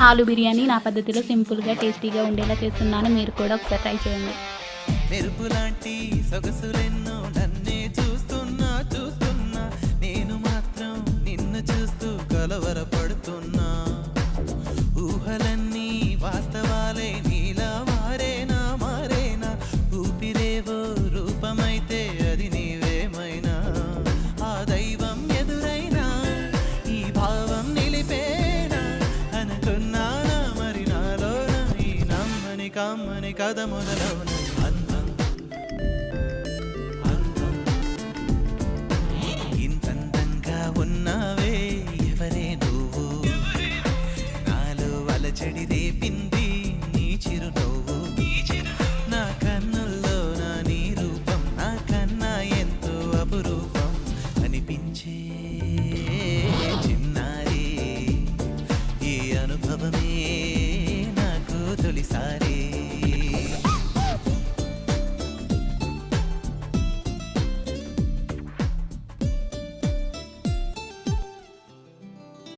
ఆలు బిర్యానీ నా పద్ధతిలో సింపుల్గా టేస్టీగా ఉండేలా చేస్తున్నాను. మీరు కూడా ఒకసారి ట్రై చేయండి. మెరుపులాంటి సొగసులెన్నో నన్నే చూస్తున్నా చూస్తున్నా, నేను మాత్రం నిన్ను చూస్తూ కలవరపడుతున్నా. ఊహలన్నీ వాస్తవాలే నీలా మారేనా మారేనా, ఊపిరేవో రూపమైతే అది నీవేమైనా. ఆ దైవం ఎదురైనా ఈ భావం నిలిపేనా అనుకున్నానా, మరి నాలోన ఈ నమ్మని కమ్మని కథ మొదలవున. అందం అందం ఇంతందంగా ఉన్నావే ఎవరే నువ్వు, నాలో అలచడి రేపింది నీ చిరునవ్వు. నా కన్నుల్లో నా నీ రూపం నాకన్నా ఎంతో అపురూపం అనిపించే చిన్నారి, ఈ అనుభవమే నాకు తొలిసారి.